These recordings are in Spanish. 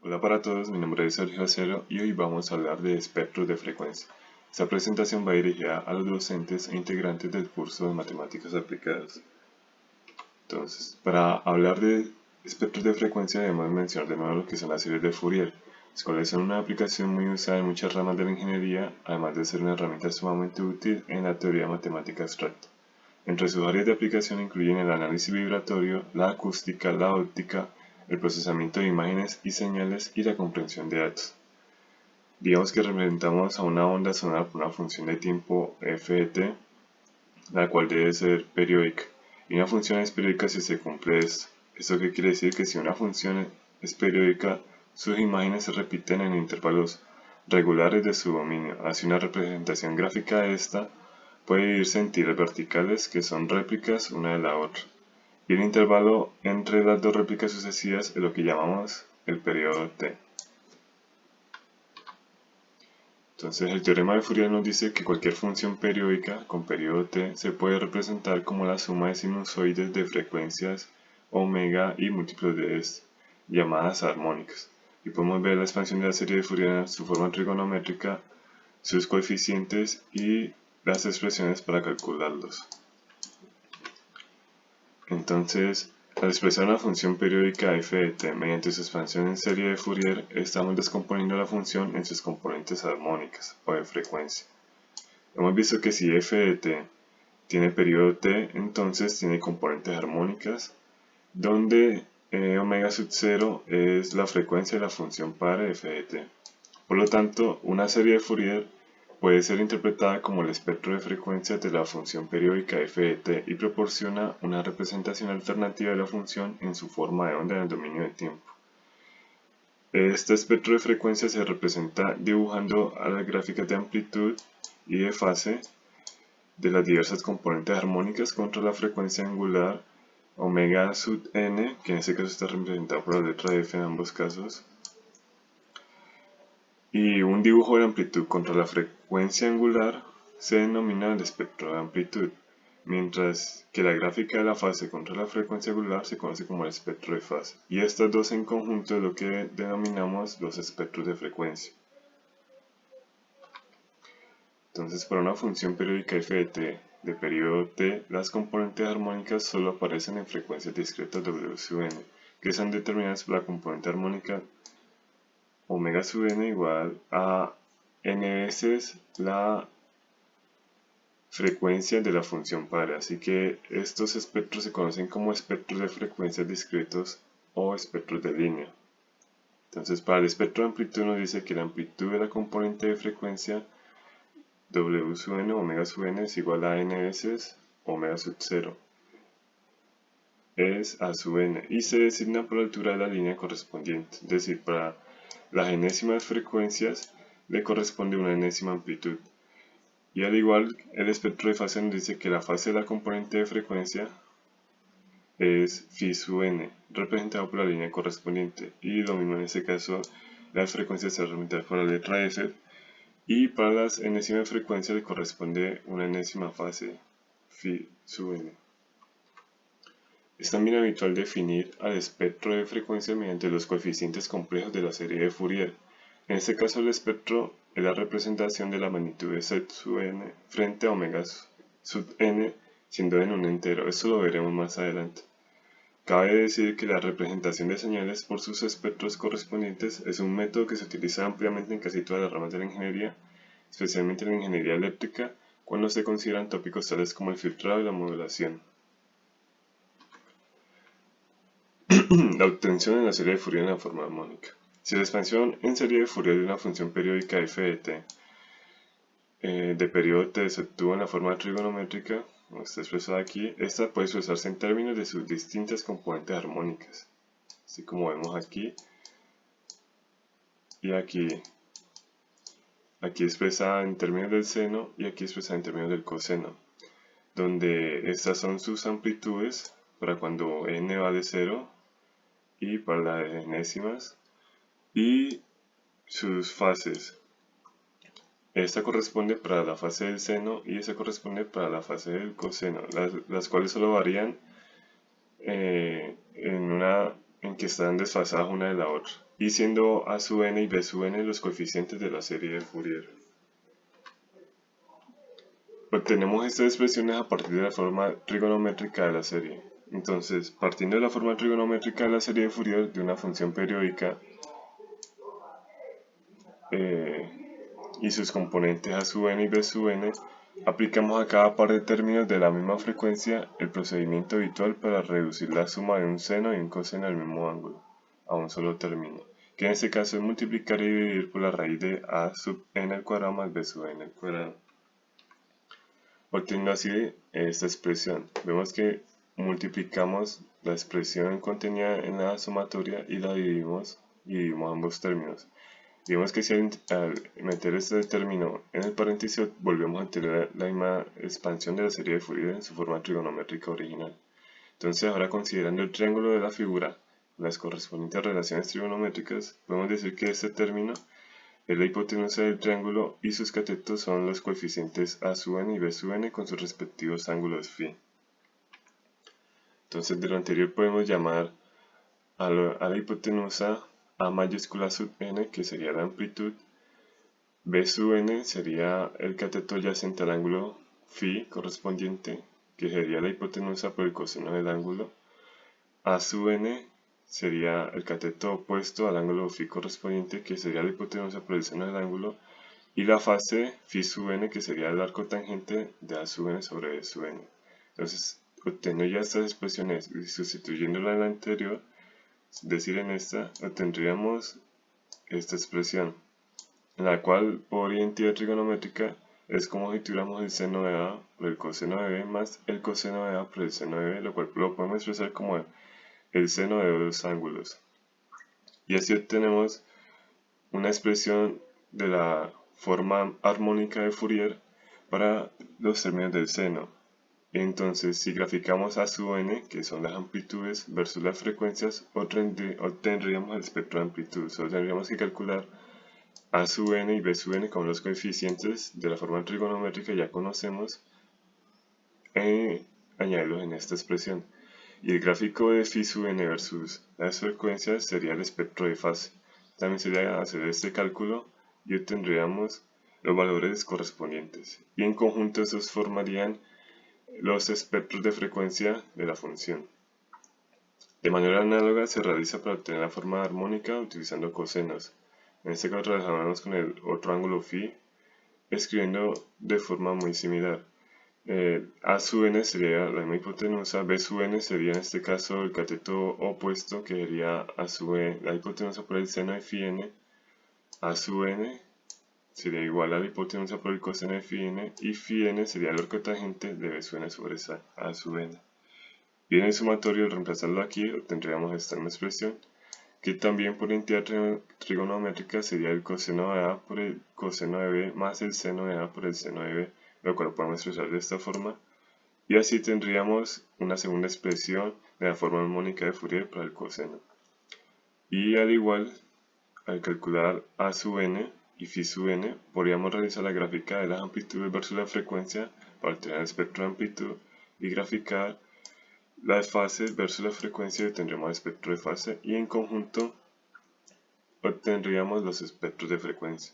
Hola para todos, mi nombre es Sergio Acero y hoy vamos a hablar de espectros de frecuencia. Esta presentación va dirigida a los docentes e integrantes del curso de Matemáticas Aplicadas. Entonces, para hablar de espectros de frecuencia debemos mencionar de nuevo lo que son las series de Fourier, las cuales son una aplicación muy usada en muchas ramas de la ingeniería, además de ser una herramienta sumamente útil en la teoría matemática abstracta. Entre sus áreas de aplicación incluyen el análisis vibratorio, la acústica, la óptica, el procesamiento de imágenes y señales y la comprensión de datos. Digamos que representamos a una onda sonora por una función de tiempo f de t, la cual debe ser periódica. Y una función es periódica si se cumple esto. ¿Esto qué quiere decir? Que si una función es periódica, sus imágenes se repiten en intervalos regulares de su dominio. Así una representación gráfica de esta puede dividirse en tiras verticales que son réplicas una de la otra. Y el intervalo entre las dos réplicas sucesivas es lo que llamamos el periodo t. Entonces el teorema de Fourier nos dice que cualquier función periódica con periodo t se puede representar como la suma de sinusoides de frecuencias omega y múltiplos de s, llamadas armónicas. Y podemos ver la expansión de la serie de Fourier en su forma trigonométrica, sus coeficientes y las expresiones para calcularlos. Entonces, al expresar una función periódica f de t mediante su expansión en serie de Fourier, estamos descomponiendo la función en sus componentes armónicas o de frecuencia. Hemos visto que si f de t tiene periodo t, entonces tiene componentes armónicas, donde omega sub 0 es la frecuencia de la función padre f de t. Por lo tanto, una serie de Fourier puede ser interpretada como el espectro de frecuencias de la función periódica f de t y proporciona una representación alternativa de la función en su forma de onda en el dominio de tiempo. Este espectro de frecuencias se representa dibujando a las gráficas de amplitud y de fase de las diversas componentes armónicas contra la frecuencia angular omega sub n, que en este caso está representada por la letra f en ambos casos, y un dibujo de amplitud contra la frecuencia angular se denomina el espectro de amplitud, mientras que la gráfica de la fase contra la frecuencia angular se conoce como el espectro de fase, y estas dos en conjunto es lo que denominamos los espectros de frecuencia. Entonces, para una función periódica f de t de periodo t, las componentes armónicas solo aparecen en frecuencias discretas w sub n, que son determinadas por la componente armónica omega sub n igual a n veces la frecuencia de la función padre. Así que estos espectros se conocen como espectros de frecuencias discretos o espectros de línea. Entonces, para el espectro de amplitud nos dice que la amplitud de la componente de frecuencia w sub n, omega sub n, es igual a n veces omega sub 0. Es a sub n y se designa por la altura de la línea correspondiente. Es decir, para las enésimas frecuencias le corresponde una enésima amplitud. Y al igual, el espectro de fase nos dice que la fase de la componente de frecuencia es phi sub n, representado por la línea correspondiente. Y lo mismo en este caso, las frecuencias se representan por la letra f. Y para las enésimas frecuencias le corresponde una enésima fase, phi sub n. Es también habitual definir al espectro de frecuencia mediante los coeficientes complejos de la serie de Fourier. En este caso, el espectro es la representación de la magnitud de z sub n frente a omega sub n, siendo en un entero. Esto lo veremos más adelante. Cabe decir que la representación de señales por sus espectros correspondientes es un método que se utiliza ampliamente en casi todas las ramas de la ingeniería, especialmente en la ingeniería eléctrica, cuando se consideran tópicos tales como el filtrado y la modulación. La obtención en la serie de Fourier en la forma armónica. Si la expansión en serie de Fourier de una función periódica f de t de periodo t se obtuvo en la forma trigonométrica, como está expresada aquí, esta puede expresarse en términos de sus distintas componentes armónicas, así como vemos aquí y aquí. Aquí expresada en términos del seno y aquí expresada en términos del coseno, donde estas son sus amplitudes para cuando n vale 0 y para las enésimas, y sus fases. Esta corresponde para la fase del seno y esta corresponde para la fase del coseno, las cuales solo varían en una en que están desfasadas una de la otra, y siendo a sub n y b sub n los coeficientes de la serie de Fourier. Obtenemos estas expresiones a partir de la forma trigonométrica de la serie. Entonces, partiendo de la forma trigonométrica de la serie de Fourier de una función periódica y sus componentes a sub n y b sub n, aplicamos a cada par de términos de la misma frecuencia el procedimiento habitual para reducir la suma de un seno y un coseno del mismo ángulo a un solo término, que en este caso es multiplicar y dividir por la raíz de a sub n al cuadrado más b sub n al cuadrado. Obteniendo así esta expresión, vemos que multiplicamos la expresión contenida en la sumatoria y la dividimos ambos términos. Digamos que si al meter este término en el paréntesis volvemos a tener la misma expansión de la serie de Fourier en su forma trigonométrica original. Entonces ahora considerando el triángulo de la figura, las correspondientes relaciones trigonométricas, podemos decir que este término es la hipotenusa del triángulo y sus catetos son los coeficientes a sub n y b sub n con sus respectivos ángulos φ. Entonces de lo anterior podemos llamar a la hipotenusa a mayúscula sub n, que sería la amplitud, b sub n sería el cateto adyacente al ángulo φ correspondiente, que sería la hipotenusa por el coseno del ángulo, a sub n sería el cateto opuesto al ángulo φ correspondiente, que sería la hipotenusa por el seno del ángulo, y la fase φ sub n, que sería el arco tangente de a sub n sobre b sub n. Entonces, obteniendo ya estas expresiones y sustituyéndola en la anterior, es decir, en esta, obtendríamos esta expresión, en la cual por identidad trigonométrica es como si tuviéramos el seno de a por el coseno de b más el coseno de a por el seno de b, lo cual lo podemos expresar como el seno de dos ángulos. Y así obtenemos una expresión de la forma armónica de Fourier para los términos del seno. Entonces, si graficamos a sub n, que son las amplitudes, versus las frecuencias, obtendríamos el espectro de amplitud. Solo tendríamos que calcular a sub n y b sub n como los coeficientes de la forma trigonométrica que ya conocemos, añadirlos en esta expresión. Y el gráfico de φ sub n versus las frecuencias sería el espectro de fase. También sería hacer este cálculo y obtendríamos los valores correspondientes. Y en conjunto esos formarían los espectros de frecuencia de la función. De manera análoga se realiza para obtener la forma armónica utilizando cosenos. En este caso trabajamos con el otro ángulo φ, escribiendo de forma muy similar. A sub n sería la misma hipotenusa, b sub n sería en este caso el cateto opuesto, que sería a sub n, la hipotenusa por el seno de φ n, a sub n sería igual a la hipotenusa por el coseno de φ n, y φ n sería el arco tangente de b sub n sobre a sub n. Y en el sumatorio, al reemplazarlo aquí, obtendríamos esta misma expresión, que también por entidad trigonométrica sería el coseno de a por el coseno de b más el seno de a por el seno de b, lo cual podemos expresar de esta forma. Y así tendríamos una segunda expresión de la forma armónica de Fourier para el coseno. Y al igual, al calcular a sub n y φ sub n, podríamos realizar la gráfica de las amplitudes versus la frecuencia para obtener el espectro de amplitud y graficar las fases versus la frecuencia y obtendríamos el espectro de fase, y en conjunto obtendríamos los espectros de frecuencia.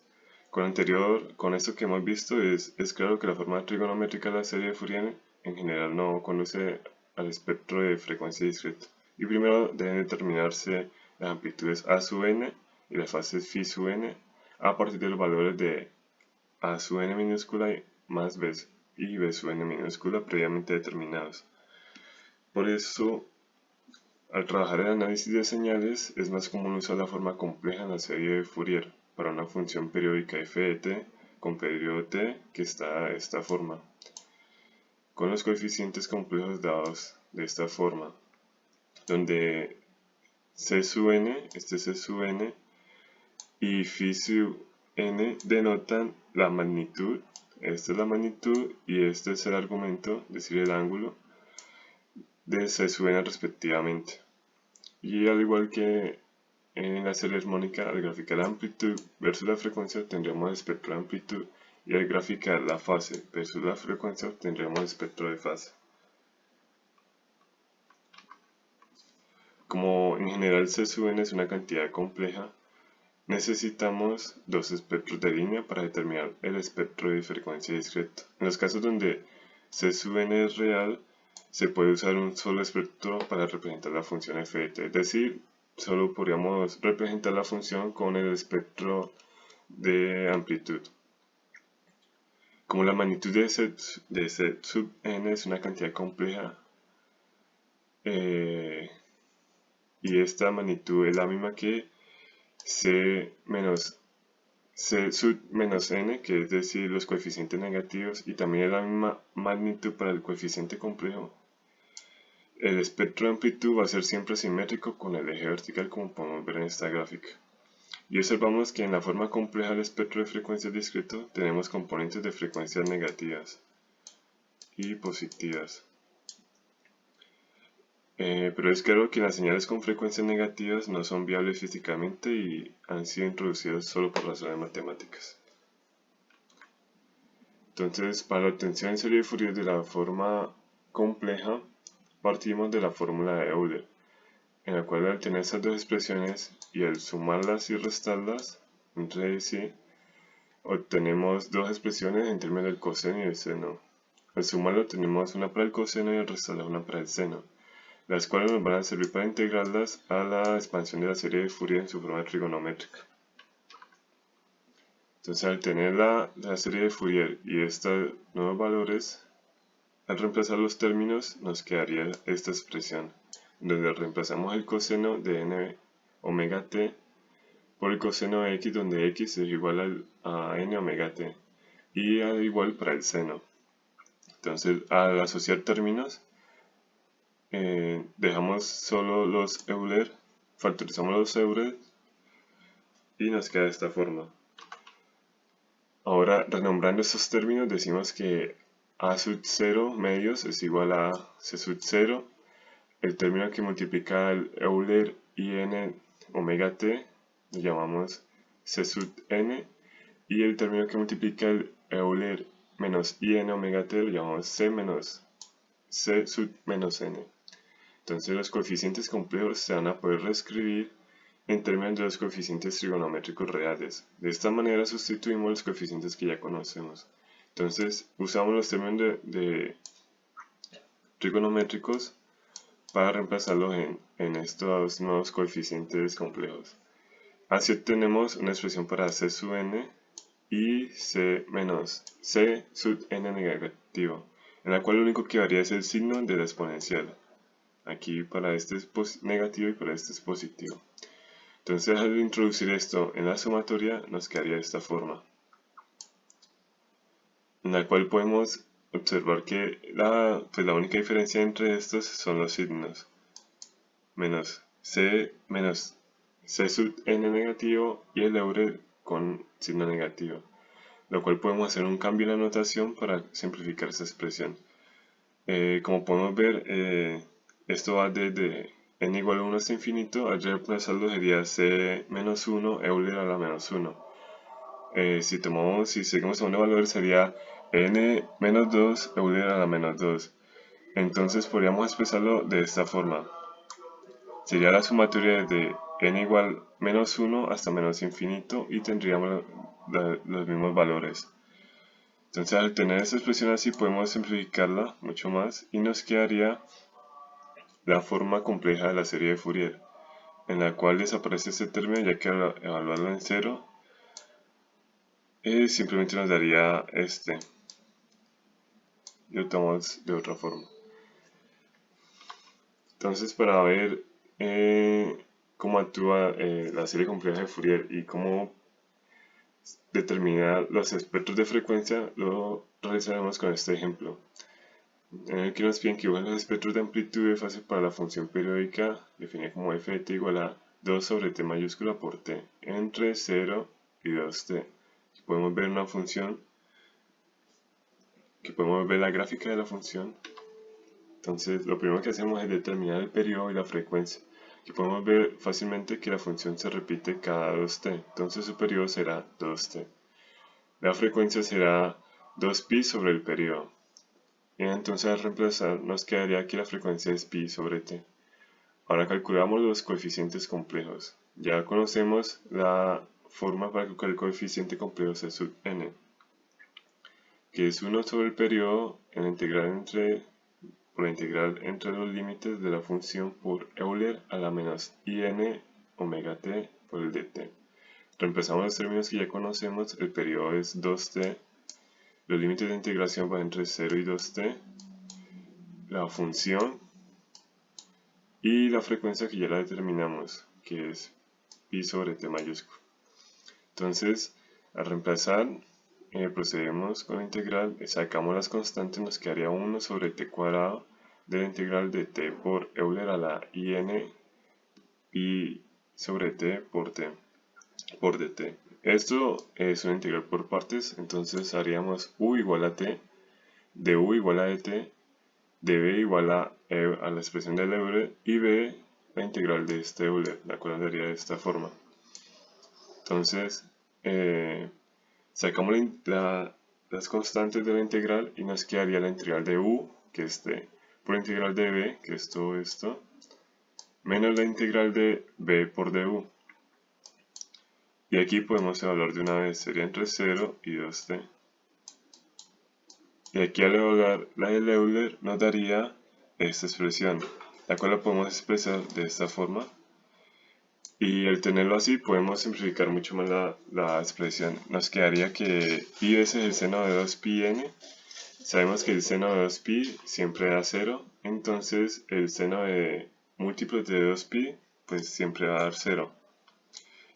Con esto que hemos visto es claro que la forma trigonométrica de la serie de Fourier en general no conduce al espectro de frecuencia discreta. Y primero deben determinarse las amplitudes a sub n y las fases φ sub n a partir de los valores de a sub n minúscula más b y b sub n minúscula previamente determinados. Por eso, al trabajar el análisis de señales, es más común usar la forma compleja en la serie de Fourier para una función periódica f de t con periodo t que está de esta forma, con los coeficientes complejos dados de esta forma, donde c sub n, este c sub n, y φ sub n denotan la magnitud, esta es la magnitud y este es el argumento, es decir, el ángulo, de c sub n respectivamente. Y al igual que en la serie armónica, al graficar la amplitud versus la frecuencia tendríamos el espectro de amplitud, y al graficar la fase versus la frecuencia tendríamos el espectro de fase. como en general C sub n es una cantidad compleja, necesitamos dos espectros de línea para determinar el espectro de frecuencia discreto. En los casos donde C sub n es real, se puede usar un solo espectro para representar la función f de t, es decir, solo podríamos representar la función con el espectro de amplitud. Como la magnitud de Z sub n es una cantidad compleja, y esta magnitud es la misma que C sub menos n, que es decir, los coeficientes negativos, y también es la misma magnitud para el coeficiente complejo. El espectro de amplitud va a ser siempre simétrico con el eje vertical, como podemos ver en esta gráfica. Y observamos que en la forma compleja del espectro de frecuencias discreto tenemos componentes de frecuencias negativas y positivas. Pero es claro que las señales con frecuencias negativas no son viables físicamente y han sido introducidas solo por razones matemáticas. Entonces, para la obtención en serie de Fourier de la forma compleja, partimos de la fórmula de Euler, en la cual al tener estas dos expresiones y al sumarlas y restarlas entre sí, obtenemos dos expresiones en términos del coseno y el seno. Al sumarlo tenemos una para el coseno y al restarla una para el seno, las cuales nos van a servir para integrarlas a la expansión de la serie de Fourier en su forma trigonométrica. Entonces, al tener la serie de Fourier y estos nuevos valores, al reemplazar los términos nos quedaría esta expresión, donde reemplazamos el coseno de n omega t por el coseno de x, donde x es igual a n omega t, y al igual para el seno. Entonces, al asociar términos, dejamos solo los Euler, factorizamos los Euler y nos queda de esta forma. Ahora, renombrando estos términos, decimos que a sub 0 medios es igual a c sub 0, el término que multiplica el Euler y n omega t lo llamamos c sub n, y el término que multiplica el Euler menos in omega t lo llamamos c sub menos n. Entonces los coeficientes complejos se van a poder reescribir en términos de los coeficientes trigonométricos reales. De esta manera sustituimos los coeficientes que ya conocemos. Entonces usamos los términos de trigonométricos para reemplazarlos en estos nuevos coeficientes complejos. Así obtenemos una expresión para c sub n y c sub n negativo, en la cual lo único que varía es el signo de la exponencial. Aquí para este es negativo y para este es positivo. Entonces, al introducir esto en la sumatoria, nos quedaría de esta forma, en la cual podemos observar que la única diferencia entre estos son los signos. Menos c sub n negativo y el Euler con signo negativo, lo cual podemos hacer un cambio en la notación para simplificar esta expresión. Como podemos ver, esto va desde n igual a 1 hasta infinito. Al reemplazarlo sería c menos 1 Euler a la menos 1. Si seguimos tomando valores sería n menos 2 Euler a la menos 2. Entonces podríamos expresarlo de esta forma. Sería la sumatoria de n igual menos 1 hasta menos infinito y tendríamos los mismos valores. Entonces, al tener esta expresión así podemos simplificarla mucho más y nos quedaría la forma compleja de la serie de Fourier, en la cual desaparece este término, ya que al evaluarlo en 0 simplemente nos daría este, y lo tomamos de otra forma. Entonces, para ver cómo actúa la serie compleja de Fourier y cómo determinar los espectros de frecuencia, lo realizaremos con este ejemplo, en el que nos piden que dibujen los espectros de amplitud de fase para la función periódica definida como f de t igual a 2 sobre t mayúscula por t entre 0 y 2t. Aquí podemos ver una función, que podemos ver la gráfica de la función. Entonces, lo primero que hacemos es determinar el periodo y la frecuencia. Aquí podemos ver fácilmente que la función se repite cada 2t, entonces su periodo será 2t. La frecuencia será 2pi sobre el periodo. Y entonces al reemplazar nos quedaría que la frecuencia es pi sobre t. Ahora calculamos los coeficientes complejos. Ya conocemos la forma para calcular el coeficiente complejo C sub n, que es 1 sobre el periodo en la integral por la integral entre los límites de la función por Euler a la menos in omega t por el dt. Reemplazamos los términos que ya conocemos, el periodo es 2t, los límites de integración van entre 0 y 2t, la función y la frecuencia que ya la determinamos, que es pi sobre t mayúsculo. Entonces, al reemplazar, procedemos con la integral, sacamos las constantes, nos quedaría 1 sobre t cuadrado de la integral de t por Euler a la in pi sobre t por dt. Esto es una integral por partes, entonces haríamos u igual a t, de u igual a dt, de b igual a la expresión del Euler y b la integral de este Euler, la cual daría de esta forma. Entonces, sacamos las constantes de la integral y nos quedaría la integral de u, que es t, por la integral de b, que es todo esto, menos la integral de b por du. Y aquí podemos evaluar de una vez, sería entre 0 y 2t. Y aquí al evaluar la del Euler nos daría esta expresión, la cual la podemos expresar de esta forma. Y al tenerlo así podemos simplificar mucho más la expresión. Nos quedaría que pi es el seno de 2pi n. Sabemos que el seno de 2pi siempre da 0, entonces el seno de múltiplos de 2pi pues siempre va a dar 0.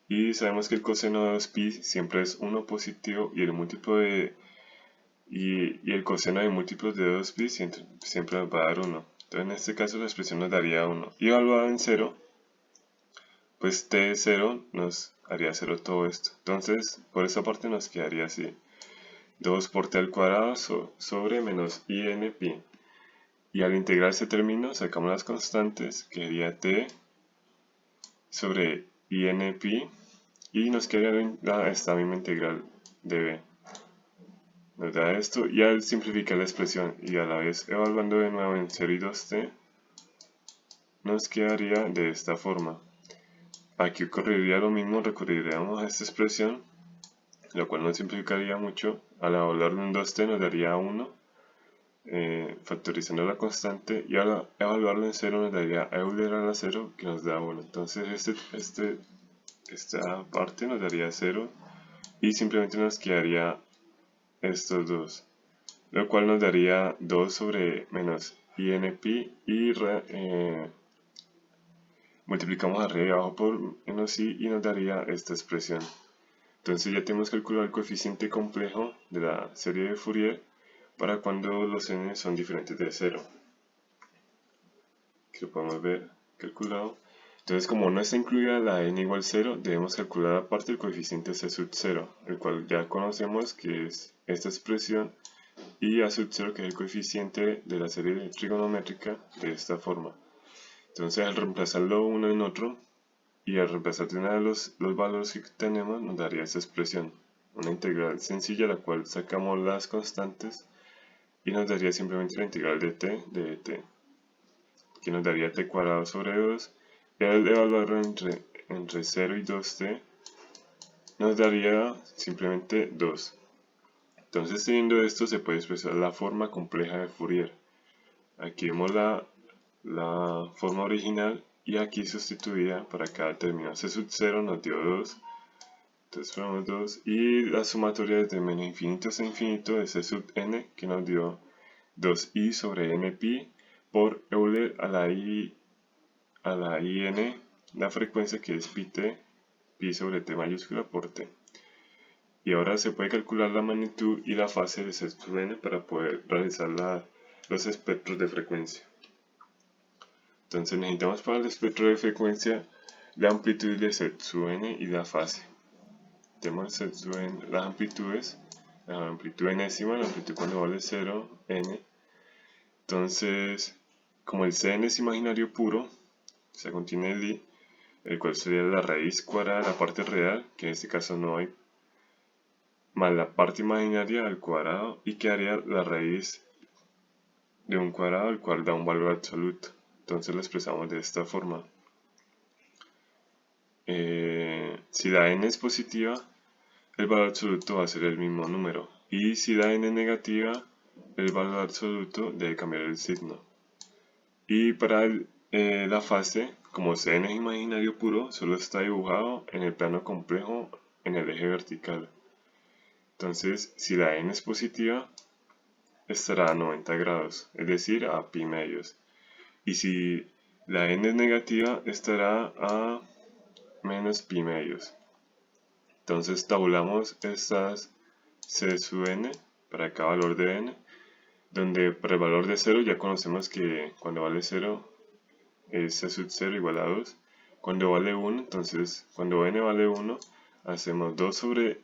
Y sabemos que el coseno de 2pi siempre es 1 positivo y el múltiplo de y el coseno de múltiplos de 2pi siempre nos va a dar 1. Entonces en este caso la expresión nos daría 1. Y evaluado en 0, pues t de 0 nos haría 0 todo esto. Entonces por esa parte nos quedaría así. 2 por t al cuadrado sobre menos in pi. Y al integrar ese término sacamos las constantes, que sería t sobre in pi. Y nos quedaría esta misma integral de b. Nos da esto y al simplificar la expresión y a la vez evaluando de nuevo en 0 y 2t, nos quedaría de esta forma. Aquí ocurriría lo mismo, recurriríamos a esta expresión, lo cual nos simplificaría mucho. Al evaluarlo en 2t nos daría 1, factorizando la constante, y al evaluarlo en 0 nos daría Euler a la 0, que nos da 1. Entonces esta parte nos daría 0 y simplemente nos quedaría estos dos, lo cual nos daría 2 sobre menos in pi y multiplicamos arriba y abajo por menos i y nos daría esta expresión. Entonces ya tenemos calculado el coeficiente complejo de la serie de Fourier para cuando los n son diferentes de 0. Aquí lo podemos ver calculado. Entonces, como no está incluida la n igual 0, debemos calcular aparte el coeficiente c sub 0, el cual ya conocemos que es esta expresión, y a sub 0, que es el coeficiente de la serie trigonométrica, de esta forma. Entonces, al reemplazarlo uno en otro, y al reemplazar de una de los valores que tenemos, nos daría esa expresión. Una integral sencilla, la cual sacamos las constantes, y nos daría simplemente la integral de t de t, que nos daría t cuadrado sobre 2, y al evaluarlo entre 0 y 2t, nos daría simplemente 2. Entonces, teniendo esto, se puede expresar la forma compleja de Fourier. Aquí vemos la forma original y aquí sustituida para cada término. C sub 0 nos dio 2. Entonces ponemos 2. Y la sumatoria desde menos infinito a infinito de C sub n, que nos dio 2i sobre n pi por Euler a la in, la frecuencia que es pi sobre t mayúscula por t. Y ahora se puede calcular la magnitud y la fase de Z sub n para poder realizar los espectros de frecuencia. Entonces necesitamos para el espectro de frecuencia la amplitud de Z sub n y la fase. Tenemos Z sub n, las amplitudes, la amplitud enésima, la amplitud cuando vale 0, n. Entonces, como el Cn es imaginario puro, se contiene el i, el cual sería la raíz cuadrada de la parte real, que en este caso no hay, más la parte imaginaria al cuadrado, y quedaría la raíz de un cuadrado, el cual da un valor absoluto. Entonces lo expresamos de esta forma. Si la n es positiva, el valor absoluto va a ser el mismo número. Y si la n es negativa, el valor absoluto debe cambiar el signo. Y para la fase, como Cn es imaginario puro, solo está dibujado en el plano complejo en el eje vertical. Entonces, si la n es positiva, estará a 90 grados, es decir, a pi medios. Y si la n es negativa, estará a menos pi medios. Entonces tabulamos estas c sub n para cada valor de n, donde para el valor de 0 ya conocemos que cuando vale 0 es c sub 0 igual a 2. Cuando vale 1, entonces cuando n vale 1, hacemos 2 sobre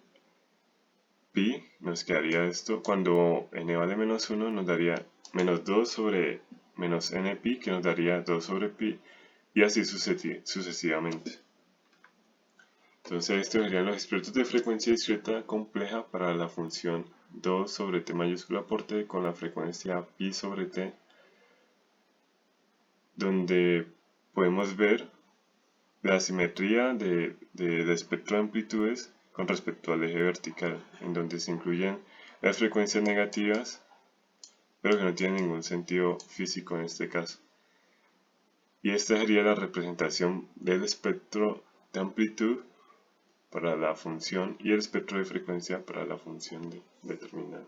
pi, nos quedaría esto. Cuando n vale menos 1, nos daría menos 2 sobre menos n pi, que nos daría 2 sobre pi, y así sucesivamente. Entonces estos serían los expertos de frecuencia discreta compleja para la función 2 sobre t mayúscula por t con la frecuencia pi sobre t, donde podemos ver la simetría del espectro de amplitudes con respecto al eje vertical, en donde se incluyen las frecuencias negativas, pero que no tienen ningún sentido físico en este caso. Y esta sería la representación del espectro de amplitud para la función y el espectro de frecuencia para la función determinada.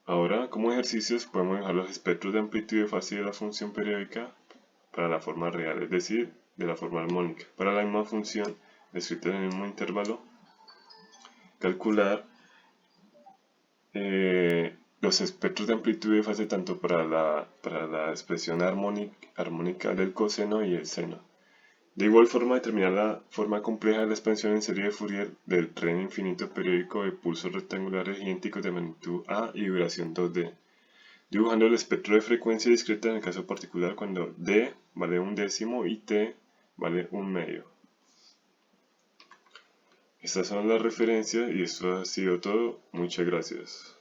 Ahora, como ejercicios, podemos dejar los espectros de amplitud y de fase de la función periódica para la forma real, es decir, de la forma armónica. Para la misma función, descrita en el mismo intervalo, calcular los espectros de amplitud y de fase tanto para la expresión armónica del coseno y el seno. De igual forma, determinar la forma compleja de la expansión en serie de Fourier del tren infinito periódico de pulsos rectangulares idénticos de magnitud A y duración 2D, dibujando el espectro de frecuencia discreta en el caso particular cuando D vale 1/10 y T vale 1/2. Estas son las referencias y esto ha sido todo. Muchas gracias.